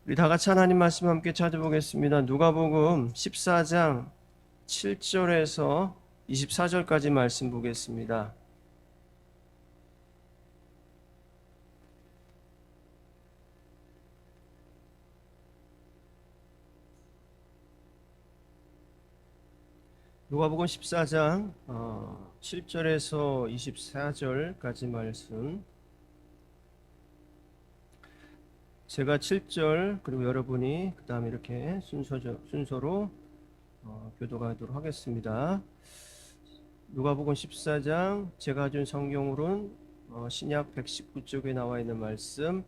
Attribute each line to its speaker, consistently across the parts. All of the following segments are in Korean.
Speaker 1: 우리 다 같이 하나님 말씀 함께 찾아보겠습니다. 누가복음 14장 7절에서 24절까지 말씀 보겠습니다. 누가복음 14장 7절에서 24절까지 말씀, 제가 7절 그리고 여러분이 그 다음에 이렇게 순서로 교독하도록 하겠습니다. 누가복음 14장, 제가 가진 성경으로는 신약 119쪽에 나와 있는 말씀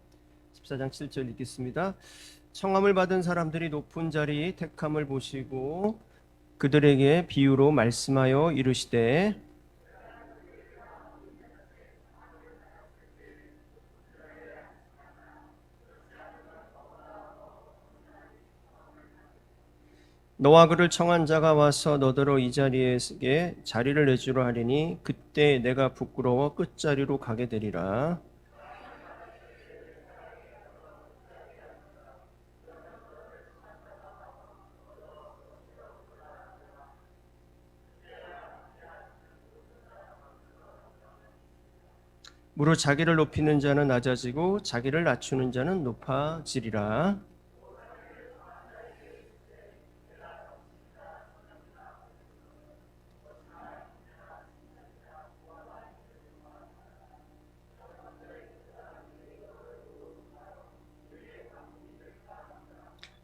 Speaker 1: 14장 7절 읽겠습니다. 청함을 받은 사람들이 높은 자리 택함을 보시고 그들에게 비유로 말씀하여 이르시되, 너와 그를 청한 자가 와서 너더러 이 자리에 자리를 내주려 하리니 그때 내가 부끄러워 끝자리로 가게 되리라. 무릇 자기를 높이는 자는 낮아지고 자기를 낮추는 자는 높아지리라.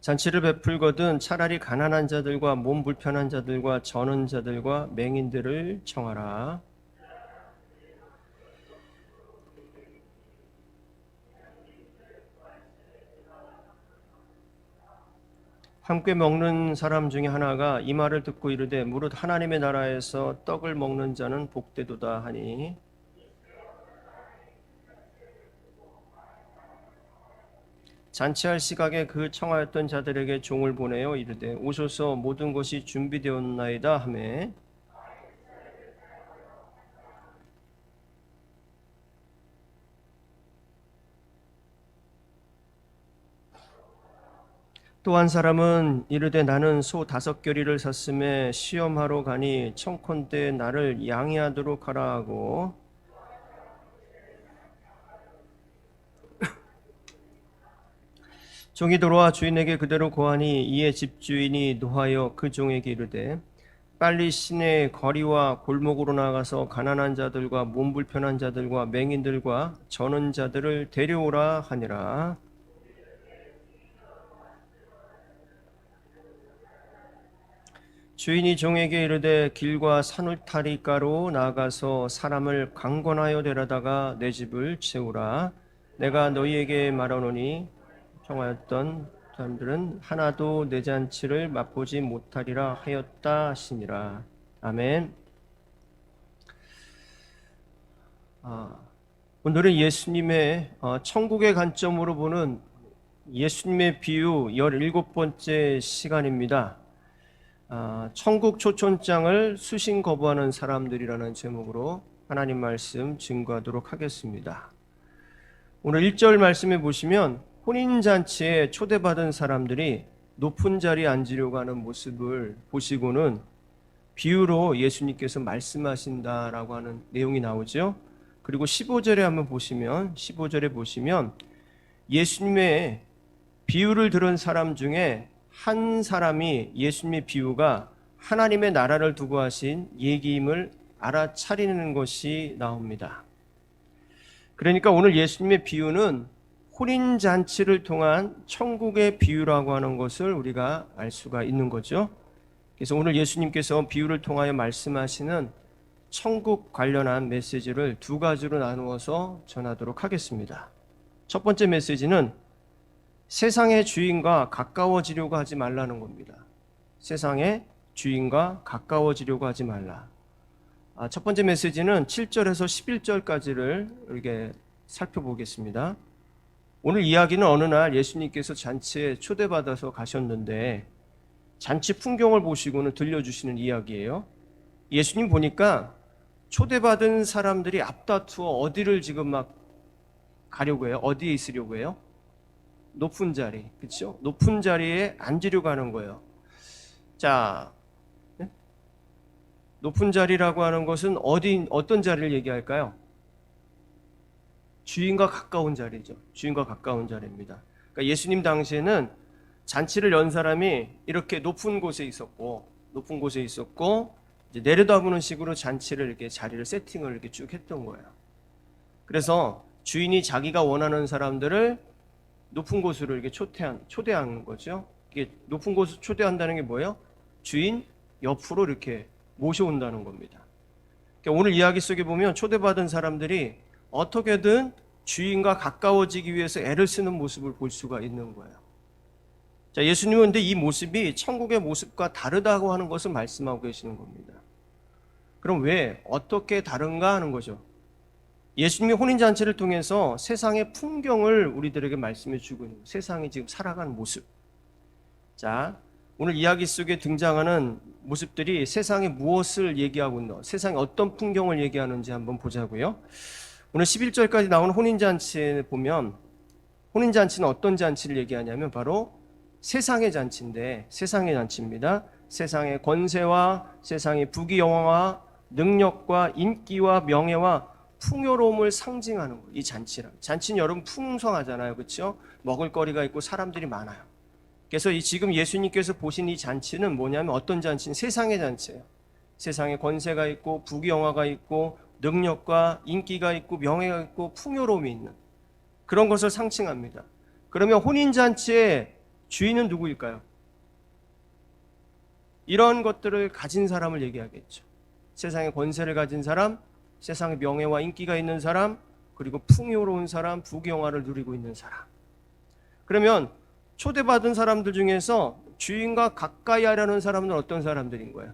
Speaker 1: 잔치를 베풀거든 차라리 가난한 자들과 몸 불편한 자들과 저는 자들과 맹인들을 청하라. 함께 먹는 사람 중에 하나가 이 말을 듣고 이르되, 무릇 하나님의 나라에서 떡을 먹는 자는 복되도다 하니, 잔치할 시각에 그 청하였던 자들에게 종을 보내어 이르되, 오소서, 모든 것이 준비되었나이다 하매, 또 한 사람은 이르되, 나는 소 5겨리를 샀음에 시험하러 가니 청컨대 나를 양해하도록 하라 하고, 종이 돌아와 주인에게 그대로 고하니, 이에 집주인이 노하여 그 종에게 이르되, 빨리 시내 거리와 골목으로 나가서 가난한 자들과 몸 불편한 자들과 맹인들과 저는 자들을 데려오라 하니라. 주인이 종에게 이르되, 길과 산울타리가로 나가서 사람을 강권하여 데려다가 내 집을 채우라. 내가 너희에게 말하노니 청하였던 사람들은 하나도 내 잔치를 맛보지 못하리라 하였다 하시니라. 아멘. 오늘은 예수님의 천국의 관점으로 보는 예수님의 비유 17번째 시간입니다. 천국 초청장을 수신 거부하는 사람들이라는 제목으로 하나님 말씀 증거하도록 하겠습니다. 오늘 1절 말씀에 보시면 혼인잔치에 초대받은 사람들이 높은 자리에 앉으려고 하는 모습을 보시고는 비유로 예수님께서 말씀하신다라고 하는 내용이 나오죠. 그리고 15절에 한번 보시면, 15절에 보시면 예수님의 비유를 들은 사람 중에 한 사람이 예수님의 비유가 하나님의 나라를 두고 하신 얘기임을 알아차리는 것이 나옵니다. 그러니까 오늘 예수님의 비유는 혼인잔치를 통한 천국의 비유라고 하는 것을 우리가 알 수가 있는 거죠. 그래서 오늘 예수님께서 비유를 통하여 말씀하시는 천국 관련한 메시지를 두 가지로 나누어서 전하도록 하겠습니다. 첫 번째 메시지는 세상의 주인과 가까워지려고 하지 말라는 겁니다. 세상의 주인과 가까워지려고 하지 말라. 첫 번째 메시지는 7절에서 11절까지를 이렇게 살펴보겠습니다. 오늘 이야기는 어느 날 예수님께서 잔치에 초대받아서 가셨는데 잔치 풍경을 보시고는 들려주시는 이야기예요. 예수님 보니까 초대받은 사람들이 앞다투어 어디를 지금 막 가려고 해요? 어디에 있으려고 해요? 높은 자리, 그렇죠? 높은 자리에 앉으려고 하는 거예요. 자, 네? 높은 자리라고 하는 것은 어떤 자리를 얘기할까요? 주인과 가까운 자리죠. 주인과 가까운 자리입니다. 그러니까 예수님 당시에는 잔치를 연 사람이 이렇게 높은 곳에 있었고 이제 내려다보는 식으로 잔치를 이렇게 자리를 세팅을 이렇게 쭉 했던 거예요. 그래서 주인이 자기가 원하는 사람들을 높은 곳으로 이렇게 초대하는 거죠. 이게 높은 곳으로 초대한다는 게 뭐예요? 주인 옆으로 이렇게 모셔온다는 겁니다. 그러니까 오늘 이야기 속에 보면 초대받은 사람들이 어떻게든 주인과 가까워지기 위해서 애를 쓰는 모습을 볼 수가 있는 거예요. 자, 예수님은 근데 이 모습이 천국의 모습과 다르다고 하는 것을 말씀하고 계시는 겁니다. 그럼 왜 어떻게 다른가 하는 거죠. 예수님이 혼인잔치를 통해서 세상의 풍경을 우리들에게 말씀해 주고 있는 거예요. 세상이 지금 살아가는 모습. 자, 오늘 이야기 속에 등장하는 모습들이 세상에 무엇을 얘기하고 있나, 세상에 어떤 풍경을 얘기하는지 한번 보자고요. 오늘 11절까지 나오는 혼인잔치에 보면 혼인잔치는 어떤 잔치를 얘기하냐면 바로 세상의 잔치인데, 세상의 잔치입니다. 세상의 권세와 세상의 부귀영화와 능력과 인기와 명예와 풍요로움을 상징하는 거예요. 이 잔치란. 잔치는 여러분 풍성하잖아요. 그렇죠? 먹을거리가 있고 사람들이 많아요. 그래서 지금 예수님께서 보신 이 잔치는 뭐냐면 어떤 잔치는 세상의 잔치예요. 세상에 권세가 있고 부귀영화가 있고 능력과 인기가 있고 명예가 있고 풍요로움이 있는 그런 것을 상징합니다. 그러면 혼인잔치의 주인은 누구일까요? 이런 것들을 가진 사람을 얘기하겠죠. 세상의 권세를 가진 사람, 세상의 명예와 인기가 있는 사람, 그리고 풍요로운 사람, 부귀영화를 누리고 있는 사람. 그러면 초대받은 사람들 중에서 주인과 가까이 하려는 사람은 어떤 사람들인 거예요?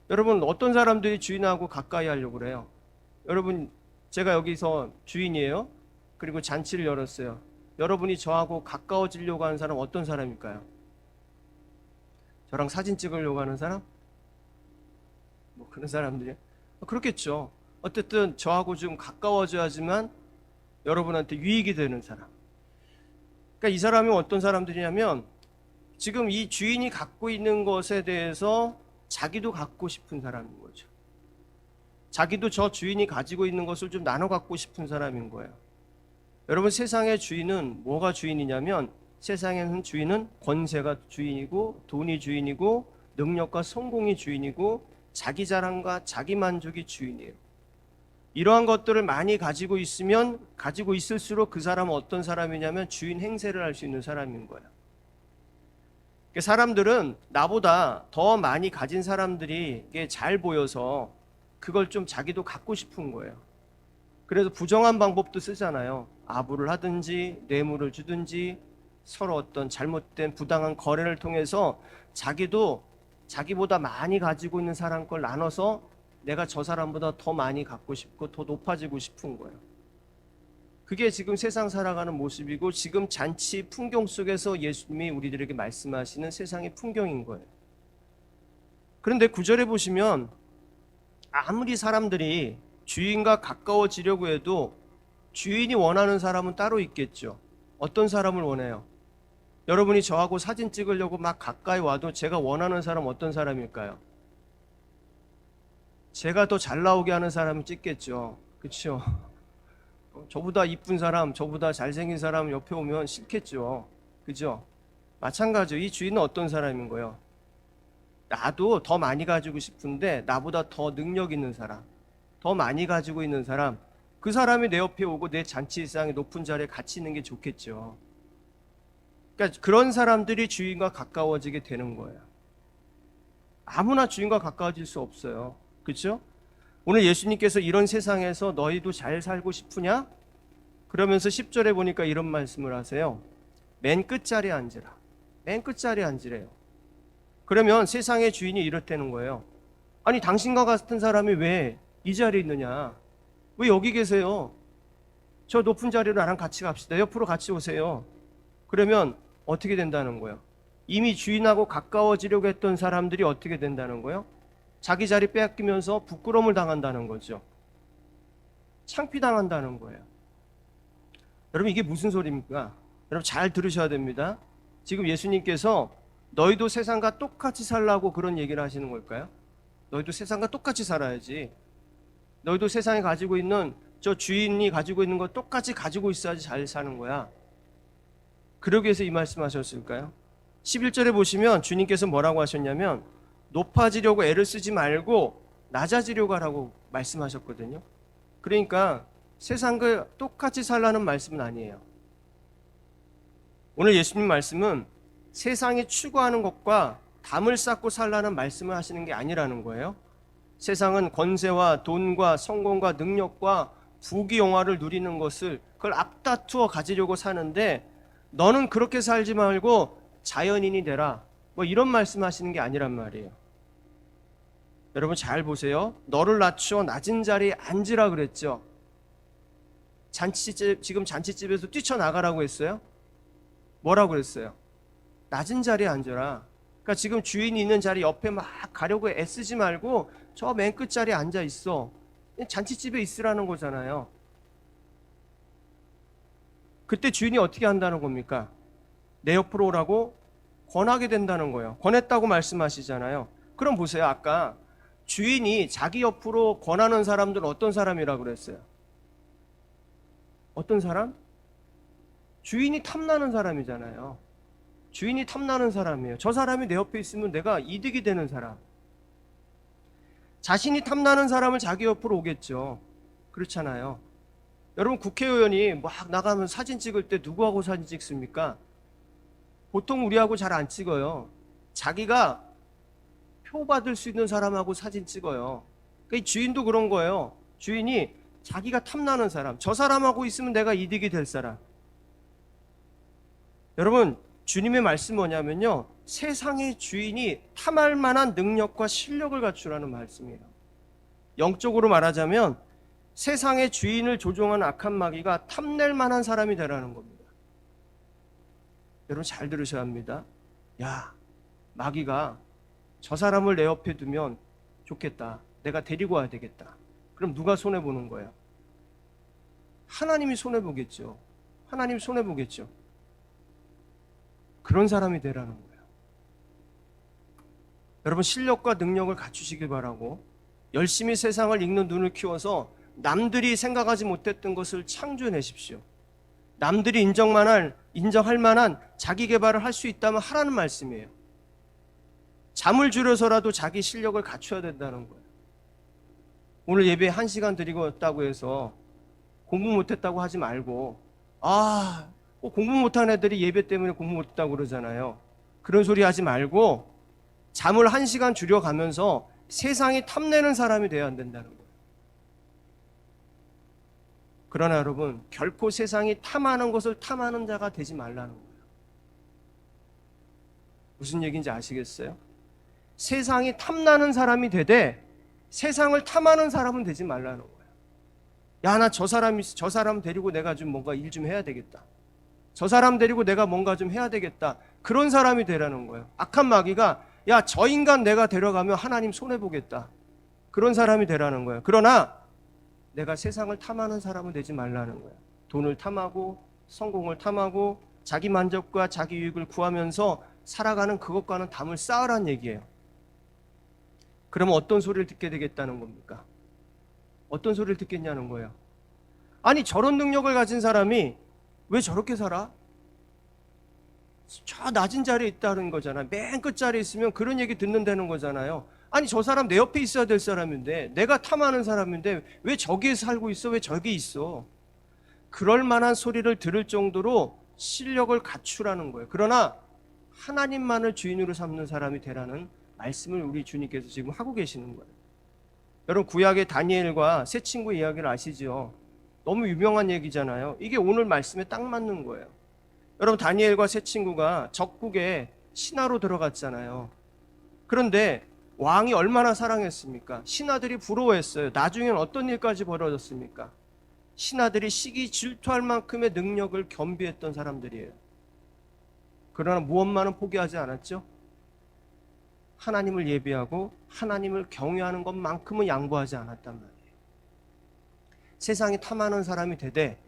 Speaker 1: 여러분, 어떤 사람들이 주인하고 가까이 하려고 그래요? 여러분, 제가 여기서 주인이에요. 그리고 잔치를 열었어요. 여러분이 저하고 가까워지려고 하는 사람 어떤 사람일까요? 저랑 사진 찍으려고 하는 사람? 뭐 그런 사람들이요? 그렇겠죠. 어쨌든 저하고 좀 가까워져야지만 여러분한테 유익이 되는 사람. 그러니까 이 사람이 어떤 사람들이냐면 지금 이 주인이 갖고 있는 것에 대해서 자기도 갖고 싶은 사람인 거죠. 자기도 저 주인이 가지고 있는 것을 좀 나눠 갖고 싶은 사람인 거예요. 여러분, 세상의 주인은 뭐가 주인이냐면 세상에는 주인은 권세가 주인이고 돈이 주인이고 능력과 성공이 주인이고 자기 자랑과 자기 만족이 주인이에요. 이러한 것들을 많이 가지고 있을수록 그 사람은 어떤 사람이냐면 주인 행세를 할 수 있는 사람인 거예요. 사람들은 나보다 더 많이 가진 사람들이 잘 보여서 그걸 좀 자기도 갖고 싶은 거예요. 그래서 부정한 방법도 쓰잖아요. 아부를 하든지 뇌물을 주든지 서로 어떤 잘못된 부당한 거래를 통해서 자기도 자기보다 많이 가지고 있는 사람 걸 나눠서 내가 저 사람보다 더 많이 갖고 싶고 더 높아지고 싶은 거예요. 그게 지금 세상 살아가는 모습이고 지금 잔치 풍경 속에서 예수님이 우리들에게 말씀하시는 세상의 풍경인 거예요. 그런데 9절에 보시면 아무리 사람들이 주인과 가까워지려고 해도 주인이 원하는 사람은 따로 있겠죠. 어떤 사람을 원해요? 여러분이 저하고 사진 찍으려고 막 가까이 와도 제가 원하는 사람 어떤 사람일까요? 제가 더 잘 나오게 하는 사람을 찍겠죠. 그렇죠? 저보다 이쁜 사람, 저보다 잘생긴 사람 옆에 오면 싫겠죠. 그죠? 마찬가지로 이 주인은 어떤 사람인 거예요? 나도 더 많이 가지고 싶은데 나보다 더 능력 있는 사람, 더 많이 가지고 있는 사람, 그 사람이 내 옆에 오고 내 잔치상의 높은 자리에 같이 있는 게 좋겠죠. 그러니까 그런 사람들이 주인과 가까워지게 되는 거예요. 아무나 주인과 가까워질 수 없어요. 그렇죠? 오늘 예수님께서 이런 세상에서 너희도 잘 살고 싶으냐? 그러면서 10절에 보니까 이런 말씀을 하세요. 맨 끝자리에 앉으라. 맨 끝자리에 앉으래요. 그러면 세상의 주인이 이렇다는 거예요. 아니, 당신과 같은 사람이 왜 이 자리에 있느냐? 왜 여기 계세요? 저 높은 자리로 나랑 같이 갑시다. 옆으로 같이 오세요. 그러면 어떻게 된다는 거예요? 이미 주인하고 가까워지려고 했던 사람들이 어떻게 된다는 거예요? 자기 자리 빼앗기면서 부끄러움을 당한다는 거죠. 창피당한다는 거예요. 여러분 이게 무슨 소리입니까? 여러분 잘 들으셔야 됩니다. 지금 예수님께서 너희도 세상과 똑같이 살라고 그런 얘기를 하시는 걸까요? 너희도 세상과 똑같이 살아야지. 너희도 세상에 가지고 있는 저 주인이 가지고 있는 거 똑같이 가지고 있어야지 잘 사는 거야. 그러기 위해서 이 말씀 하셨을까요? 11절에 보시면 주님께서 뭐라고 하셨냐면 높아지려고 애를 쓰지 말고 낮아지려고 하라고 말씀하셨거든요. 그러니까 세상과 똑같이 살라는 말씀은 아니에요. 오늘 예수님 말씀은 세상이 추구하는 것과 담을 쌓고 살라는 말씀을 하시는 게 아니라는 거예요. 세상은 권세와 돈과 성공과 능력과 부귀 영화를 누리는 것을 그걸 앞다투어 가지려고 사는데 너는 그렇게 살지 말고 자연인이 되라. 뭐 이런 말씀 하시는 게 아니란 말이에요. 여러분 잘 보세요. 너를 낮추어 낮은 자리에 앉으라 그랬죠. 지금 잔치집에서 뛰쳐나가라고 했어요? 뭐라고 그랬어요? 낮은 자리에 앉아라. 그러니까 지금 주인이 있는 자리 옆에 막 가려고 애쓰지 말고 저 맨 끝자리에 앉아 있어. 잔치집에 있으라는 거잖아요. 그때 주인이 어떻게 한다는 겁니까? 내 옆으로 오라고 권하게 된다는 거예요. 권했다고 말씀하시잖아요. 그럼 보세요. 아까 주인이 자기 옆으로 권하는 사람들은 어떤 사람이라고 그랬어요? 어떤 사람? 주인이 탐나는 사람이잖아요. 주인이 탐나는 사람이에요. 저 사람이 내 옆에 있으면 내가 이득이 되는 사람. 자신이 탐나는 사람을 자기 옆으로 오겠죠. 그렇잖아요. 여러분 국회의원이 막 나가면 사진 찍을 때 누구하고 사진 찍습니까? 보통 우리하고 잘 안 찍어요. 자기가 표 받을 수 있는 사람하고 사진 찍어요. 그러니까 주인도 그런 거예요. 주인이 자기가 탐나는 사람, 저 사람하고 있으면 내가 이득이 될 사람. 여러분 주님의 말씀 뭐냐면요, 세상의 주인이 탐할 만한 능력과 실력을 갖추라는 말씀이에요. 영적으로 말하자면 세상의 주인을 조종하는 악한 마귀가 탐낼 만한 사람이 되라는 겁니다. 여러분 잘 들으셔야 합니다. 야, 마귀가 저 사람을 내 옆에 두면 좋겠다. 내가 데리고 와야 되겠다. 그럼 누가 손해보는 거예요? 하나님이 손해보겠죠. 하나님 손해보겠죠. 그런 사람이 되라는 거예요. 여러분 실력과 능력을 갖추시길 바라고 열심히 세상을 읽는 눈을 키워서 남들이 생각하지 못했던 것을 창조해내십시오. 남들이 인정할 만한 자기 개발을 할 수 있다면 하라는 말씀이에요. 잠을 줄여서라도 자기 실력을 갖춰야 된다는 거예요. 오늘 예배 1시간 드리고 왔다고 해서 공부 못했다고 하지 말고 공부 못한 애들이 예배 때문에 공부 못했다고 그러잖아요. 그런 소리 하지 말고 잠을 1시간 줄여가면서 세상이 탐내는 사람이 되어야 안 된다는 거예요. 그러나 여러분 결코 세상이 탐하는 것을 탐하는 자가 되지 말라는 거예요. 무슨 얘기인지 아시겠어요? 세상이 탐나는 사람이 되되 세상을 탐하는 사람은 되지 말라는 거예요. 야, 나 저 사람 데리고 내가 좀 뭔가 일 좀 해야 되겠다. 저 사람 데리고 내가 뭔가 좀 해야 되겠다. 그런 사람이 되라는 거예요. 악한 마귀가 야, 저 인간 내가 데려가면 하나님 손해보겠다. 그런 사람이 되라는 거예요. 그러나 내가 세상을 탐하는 사람은 되지 말라는 거예요. 돈을 탐하고 성공을 탐하고 자기 만족과 자기 유익을 구하면서 살아가는 그것과는 담을 쌓으란 얘기예요. 그러면 어떤 소리를 듣게 되겠다는 겁니까? 어떤 소리를 듣겠냐는 거예요. 아니 저런 능력을 가진 사람이 왜 저렇게 살아? 저 낮은 자리에 있다는 거잖아요. 맨 끝자리에 있으면 그런 얘기 듣는다는 거잖아요. 아니 저 사람 내 옆에 있어야 될 사람인데, 내가 탐하는 사람인데 왜 저기에 살고 있어? 왜 저기 있어? 그럴 만한 소리를 들을 정도로 실력을 갖추라는 거예요. 그러나 하나님만을 주인으로 삼는 사람이 되라는 말씀을 우리 주님께서 지금 하고 계시는 거예요. 여러분 구약의 다니엘과 세 친구 이야기를 아시죠? 너무 유명한 얘기잖아요. 이게 오늘 말씀에 딱 맞는 거예요. 여러분 다니엘과 세 친구가 적국에 신하로 들어갔잖아요. 그런데 왕이 얼마나 사랑했습니까? 신하들이 부러워했어요. 나중엔 어떤 일까지 벌어졌습니까? 신하들이 시기 질투할 만큼의 능력을 겸비했던 사람들이에요. 그러나 무엇만은 포기하지 않았죠? 하나님을 예비하고 하나님을 경외하는 것만큼은 양보하지 않았단 말이에요. 세상이 탐하는 사람이 되되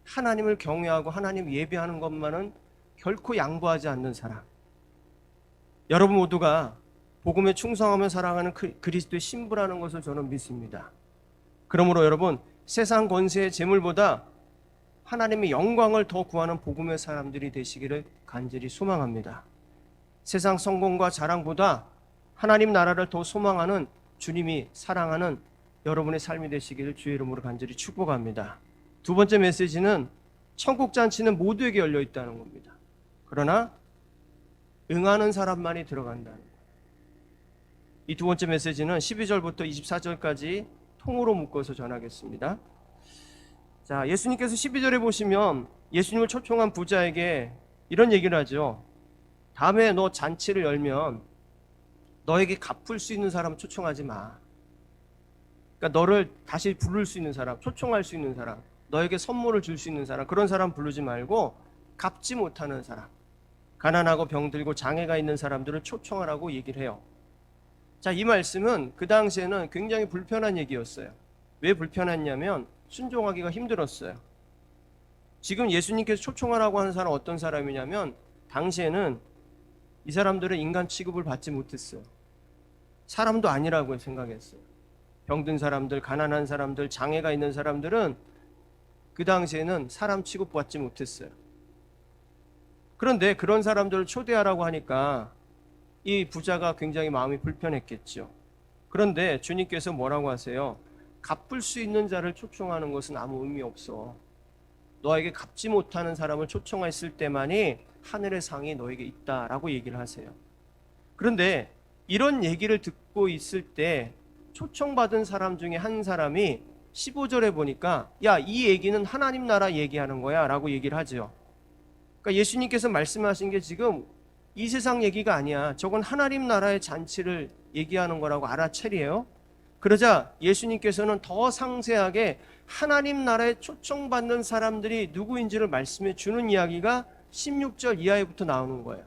Speaker 1: 하나님을 경외하고 하나님 예배하는 것만은 결코 양보하지 않는 사람. 여러분 모두가 복음에 충성하며 살아가는 그리스도의 신부라는 것을 저는 믿습니다. 그러므로 여러분, 세상 권세의 재물보다 하나님의 영광을 더 구하는 복음의 사람들이 되시기를 간절히 소망합니다. 세상 성공과 자랑보다 하나님 나라를 더 소망하는, 주님이 사랑하는 여러분의 삶이 되시기를 주의 이름으로 간절히 축복합니다. 두 번째 메시지는 천국 잔치는 모두에게 열려 있다는 겁니다. 그러나 응하는 사람만이 들어간다는 거예요. 이 두 번째 메시지는 12절부터 24절까지 통으로 묶어서 전하겠습니다. 자, 예수님께서 12절에 보시면 예수님을 초청한 부자에게 이런 얘기를 하죠. 다음에 너 잔치를 열면 너에게 갚을 수 있는 사람 초청하지 마. 그러니까 너를 다시 부를 수 있는 사람, 초청할 수 있는 사람, 너에게 선물을 줄 수 있는 사람, 그런 사람 부르지 말고 갚지 못하는 사람, 가난하고 병들고 장애가 있는 사람들을 초청하라고 얘기를 해요. 자, 이 말씀은 그 당시에는 굉장히 불편한 얘기였어요. 왜 불편했냐면 순종하기가 힘들었어요. 지금 예수님께서 초청하라고 하는 사람은 어떤 사람이냐면 당시에는 이 사람들은 인간 취급을 받지 못했어요. 사람도 아니라고 생각했어요. 병든 사람들, 가난한 사람들, 장애가 있는 사람들은 그 당시에는 사람 취급받지 못했어요. 그런데 그런 사람들을 초대하라고 하니까 이 부자가 굉장히 마음이 불편했겠죠. 그런데 주님께서 뭐라고 하세요? 갚을 수 있는 자를 초청하는 것은 아무 의미 없어. 너에게 갚지 못하는 사람을 초청했을 때만이 하늘의 상이 너에게 있다라고 얘기를 하세요. 그런데 이런 얘기를 듣고 있을 때 초청받은 사람 중에 한 사람이 15절에 보니까 야, 이 얘기는 하나님 나라 얘기하는 거야 라고 얘기를 하죠. 그러니까 예수님께서 말씀하신 게 지금 이 세상 얘기가 아니야. 저건 하나님 나라의 잔치를 얘기하는 거라고 알아채리에요. 그러자 예수님께서는 더 상세하게 하나님 나라에 초청받는 사람들이 누구인지를 말씀해 주는 이야기가 16절 이하에부터 나오는 거예요.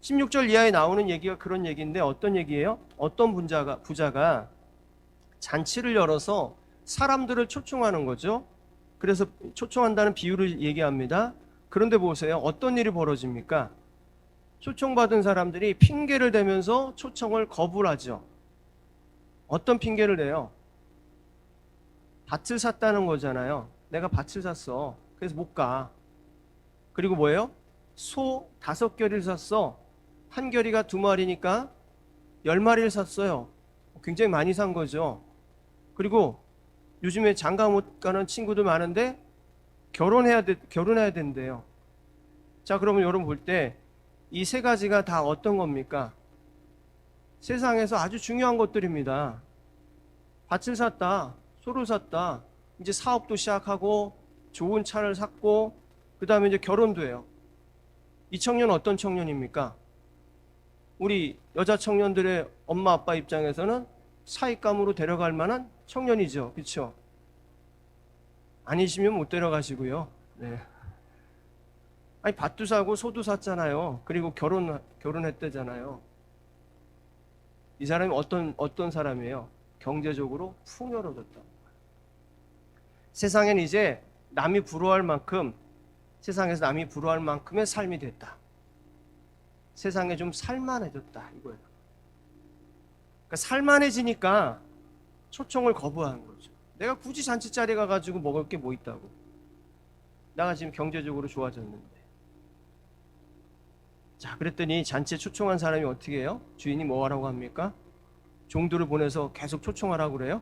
Speaker 1: 16절 이하에 나오는 얘기가 그런 얘기인데 어떤 얘기예요? 어떤 부자가 잔치를 열어서 사람들을 초청하는 거죠. 그래서 초청한다는 비유를 얘기합니다. 그런데 보세요. 어떤 일이 벌어집니까? 초청받은 사람들이 핑계를 대면서 초청을 거부를 하죠. 어떤 핑계를 대요? 밭을 샀다는 거잖아요. 내가 밭을 샀어. 그래서 못 가. 그리고 뭐예요? 소 5결을 샀어. 한 결이가 2마리니까 10마리를 샀어요. 굉장히 많이 산 거죠. 그리고 요즘에 장가 못 가는 친구들 많은데 결혼해야 된대요. 자, 그러면 여러분 볼 때 이 세 가지가 다 어떤 겁니까? 세상에서 아주 중요한 것들입니다. 밭을 샀다, 소를 샀다, 이제 사업도 시작하고 좋은 차를 샀고 그 다음에 이제 결혼도 해요. 이 청년은 어떤 청년입니까? 우리 여자 청년들의 엄마 아빠 입장에서는 사익감으로 데려갈 만한 청년이죠. 그렇죠? 아니시면 못 데려가시고요. 네. 아니, 밭도 사고 소도 샀잖아요. 그리고 결혼했대잖아요. 이 사람이 어떤 사람이에요? 경제적으로 풍요로워졌다. 세상엔 이제 남이 부러워할 만큼, 세상에서 남이 부러워할 만큼의 삶이 됐다. 세상에 좀 살만해졌다 이거예요. 그러니까 살만해지니까 초청을 거부하는 거죠. 내가 굳이 잔치 자리에 가가지고 먹을 게 뭐 있다고. 내가 지금 경제적으로 좋아졌는데. 자, 그랬더니 잔치에 초청한 사람이 어떻게 해요? 주인이 뭐 하라고 합니까? 종들을 보내서 계속 초청하라고 그래요?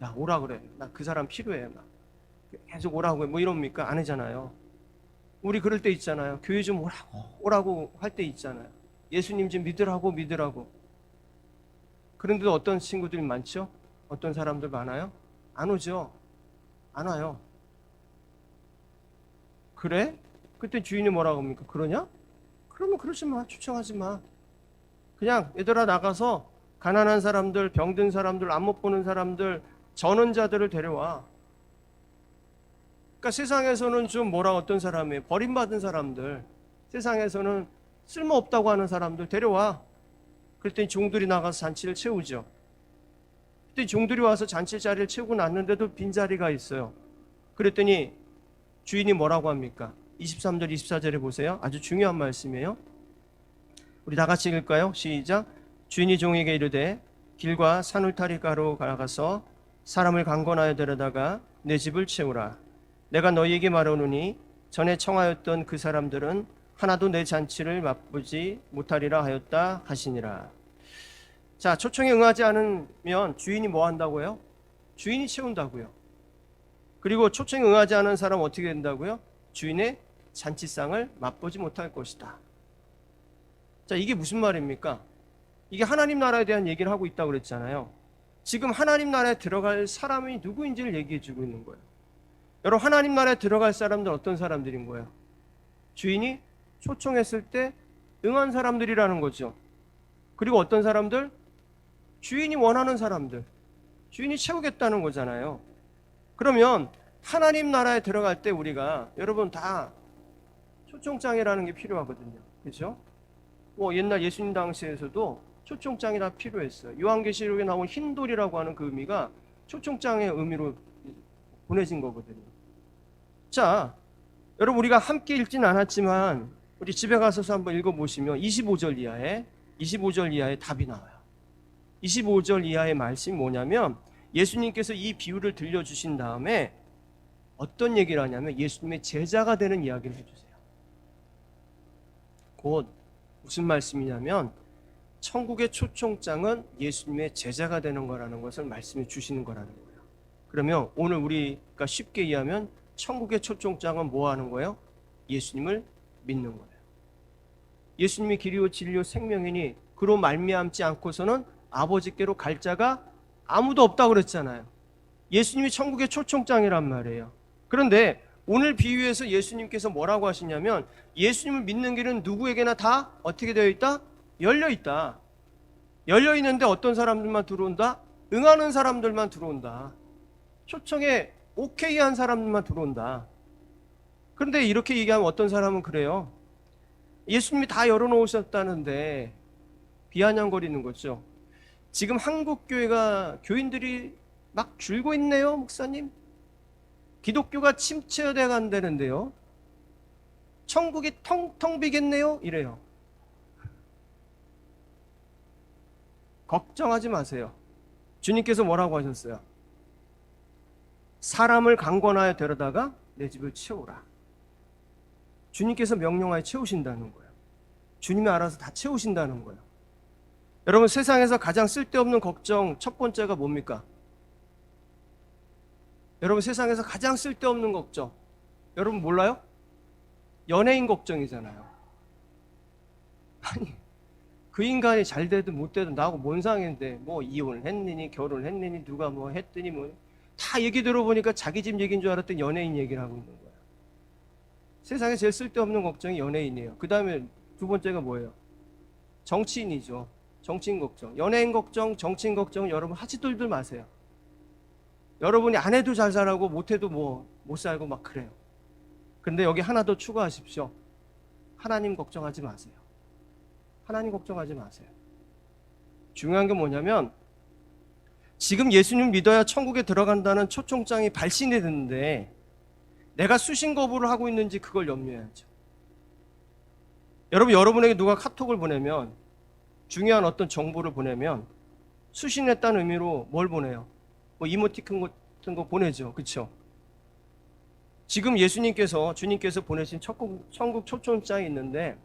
Speaker 1: 야, 오라 그래. 나 그 사람 필요해. 막 계속 오라고 해. 뭐 이럽니까? 안 하잖아요. 우리 그럴 때 있잖아요. 교회 좀 오라고 할 때 있잖아요. 예수님 좀 믿으라고. 그런데도 어떤 친구들이 많죠? 어떤 사람들 많아요? 안 오죠? 안 와요. 그래? 그때 주인이 뭐라고 합니까? 그러냐? 그러면 그러지 마. 초청하지 마. 그냥 얘들아 나가서 가난한 사람들, 병든 사람들, 안 못 보는 사람들, 전원자들을 데려와. 그러니까 세상에서는 좀 어떤 사람이에요? 버림받은 사람들, 세상에서는 쓸모없다고 하는 사람들 데려와. 그랬더니 종들이 나가서 잔치를 채우죠. 그때 종들이 와서 잔치 자리를 채우고 났는데도 빈자리가 있어요. 그랬더니 주인이 뭐라고 합니까? 23절, 24절에 보세요. 아주 중요한 말씀이에요. 우리 다 같이 읽을까요? 시작. 주인이 종에게 이르되 길과 산울타리가로 나가서 사람을 강권하여 데려다가 내 집을 채우라. 내가 너희에게 말하노니 전에 청하였던 그 사람들은 하나도 내 잔치를 맛보지 못하리라 하였다 하시니라. 자, 초청에 응하지 않으면 주인이 뭐 한다고요? 주인이 채운다고요. 그리고 초청에 응하지 않은 사람은 어떻게 된다고요? 주인의 잔치상을 맛보지 못할 것이다. 자, 이게 무슨 말입니까? 이게 하나님 나라에 대한 얘기를 하고 있다고 그랬잖아요. 지금 하나님 나라에 들어갈 사람이 누구인지를 얘기해 주고 있는 거예요. 여러분, 하나님 나라에 들어갈 사람들은 어떤 사람들인 거예요? 주인이 초청했을 때 응한 사람들이라는 거죠. 그리고 어떤 사람들? 주인이 원하는 사람들. 주인이 채우겠다는 거잖아요. 그러면 하나님 나라에 들어갈 때 우리가 여러분 다 초청장이라는 게 필요하거든요. 그렇죠? 뭐 옛날 예수님 당시에서도 초청장이 다 필요했어요. 요한계시록에 나온 흰돌이라고 하는 그 의미가 초청장의 의미로 보내진 거거든요. 자, 여러분 우리가 함께 읽진 않았지만 우리 집에 가서 한번 읽어보시면 25절 이하에 답이 나와요. 25절 이하의 말씀이 뭐냐면 예수님께서 이 비유를 들려주신 다음에 어떤 얘기를 하냐면 예수님의 제자가 되는 이야기를 해주세요. 곧 무슨 말씀이냐면 천국의 초청장은 예수님의 제자가 되는 거라는 것을 말씀해 주시는 거라는 거예요. 그러면 오늘 우리가 쉽게 이해하면 천국의 초청장은 뭐 하는 거예요? 예수님을 믿는 거예요. 예수님이 길이요 진리요 생명이니 그로 말미암지 않고서는 아버지께로 갈 자가 아무도 없다고 그랬잖아요. 예수님이 천국의 초청장이란 말이에요. 그런데 오늘 비유에서 예수님께서 뭐라고 하시냐면 예수님을 믿는 길은 누구에게나 다 어떻게 되어 있다? 열려 있다. 열려 있는데 어떤 사람들만 들어온다? 응하는 사람들만 들어온다. 초청에 오케이 한 사람들만 들어온다. 그런데 이렇게 얘기하면 어떤 사람은 그래요. 예수님이 다 열어놓으셨다는데 비아냥거리는 거죠. 지금 한국교회가 교인들이 막 줄고 있네요, 목사님. 기독교가 침체돼 간다는데요. 천국이 텅텅 비겠네요, 이래요. 걱정하지 마세요. 주님께서 뭐라고 하셨어요? 사람을 강권하여 데려다가 내 집을 채우라. 주님께서 명령하여 채우신다는 거예요. 주님이 알아서 다 채우신다는 거예요. 여러분, 세상에서 가장 쓸데없는 걱정 첫 번째가 뭡니까? 여러분, 세상에서 가장 쓸데없는 걱정 여러분 몰라요? 연예인 걱정이잖아요. 아니, 그 인간이 잘 되든 못 되든 나하고 뭔 상인데 뭐 이혼을 했느니 결혼을 했느니 누가 뭐 했더니 뭐 다 얘기 들어보니까 자기 집 얘기인 줄 알았더니 연예인 얘기를 하고 있는 거야. 세상에 제일 쓸데없는 걱정이 연예인이에요. 그 다음에 두 번째가 뭐예요? 정치인이죠. 정치인 걱정. 연예인 걱정, 정치인 걱정 여러분 하지들들 마세요. 여러분이 안 해도 잘 살고 못 해도 뭐 못 살고 막 그래요. 근데 여기 하나 더 추가하십시오. 하나님 걱정하지 마세요. 하나님 걱정하지 마세요. 중요한 게 뭐냐면 지금 예수님 믿어야 천국에 들어간다는 초청장이 발신이 됐는데 내가 수신 거부를 하고 있는지 그걸 염려해야죠. 여러분, 여러분에게 누가 카톡을 보내면 중요한 어떤 정보를 보내면 수신했다는 의미로 뭘 보내요? 뭐 이모티콘 같은 거 보내죠. 그렇죠? 지금 주님께서 보내신 천국 초청장이 있는데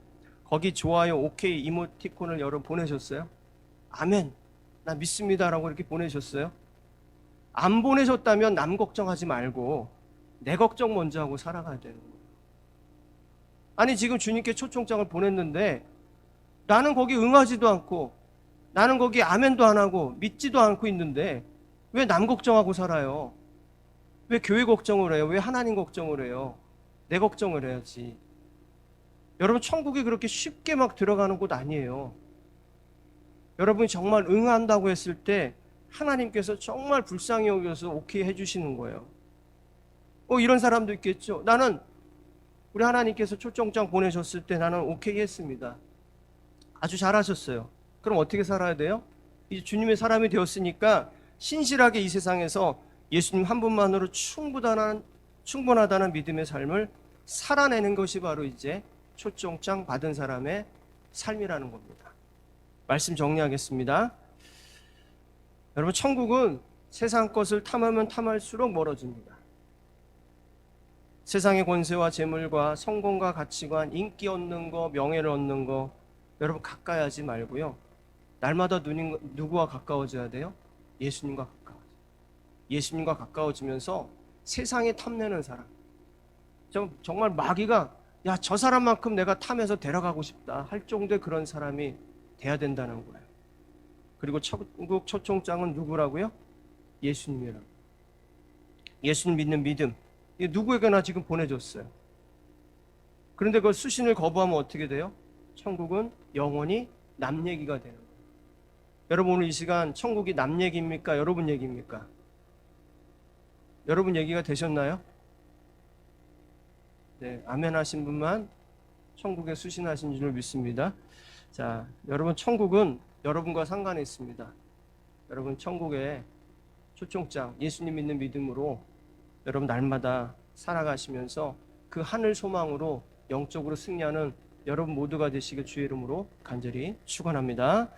Speaker 1: 거기 좋아요, 오케이 이모티콘을 여러분 보내셨어요? 아멘, 나 믿습니다라고 이렇게 보내셨어요? 안 보내셨다면 남 걱정하지 말고 내 걱정 먼저 하고 살아가야 되는 거예요. 아니, 지금 주님께 초청장을 보냈는데 나는 거기 응하지도 않고 나는 거기 아멘도 안 하고 믿지도 않고 있는데 왜 남 걱정하고 살아요? 왜 교회 걱정을 해요? 왜 하나님 걱정을 해요? 내 걱정을 해야지. 여러분, 천국이 그렇게 쉽게 막 들어가는 곳 아니에요. 여러분이 정말 응한다고 했을 때 하나님께서 정말 불쌍히 여겨서 오케이 해주시는 거예요. 이런 사람도 있겠죠. 나는 우리 하나님께서 초청장 보내셨을 때 나는 오케이 했습니다. 아주 잘하셨어요. 그럼 어떻게 살아야 돼요? 이제 주님의 사람이 되었으니까 신실하게 이 세상에서 예수님 한 분만으로 충분하다는 믿음의 삶을 살아내는 것이 바로 이제 초청장 받은 사람의 삶이라는 겁니다. 말씀 정리하겠습니다. 여러분, 천국은 세상 것을 탐하면 탐할수록 멀어집니다. 세상의 권세와 재물과 성공과 가치관, 인기 얻는 거, 명예를 얻는 거, 여러분 가까이 하지 말고요. 날마다 누구와 가까워져야 돼요? 예수님과 가까워져. 예수님과 가까워지면서 세상에 탐내는 사람, 정말 마귀가 야, 저 사람만큼 내가 탐해서 데려가고 싶다 할 정도의 그런 사람이 돼야 된다는 거예요. 그리고 천국 초청장은 누구라고요? 예수님이라고. 예수님 믿는 믿음, 누구에게나 지금 보내줬어요. 그런데 그 수신을 거부하면 어떻게 돼요? 천국은 영원히 남 얘기가 되는 거예요. 여러분, 오늘 이 시간 천국이 남 얘기입니까? 여러분 얘기입니까? 여러분 얘기가 되셨나요? 네, 아멘 하신 분만 천국에 수신하신 줄 믿습니다. 자, 여러분, 천국은 여러분과 상관이 있습니다. 여러분, 천국의 초청장, 예수님 믿는 믿음으로 여러분 날마다 살아가시면서 그 하늘 소망으로 영적으로 승리하는 여러분 모두가 되시길 주의 이름으로 간절히 축원합니다.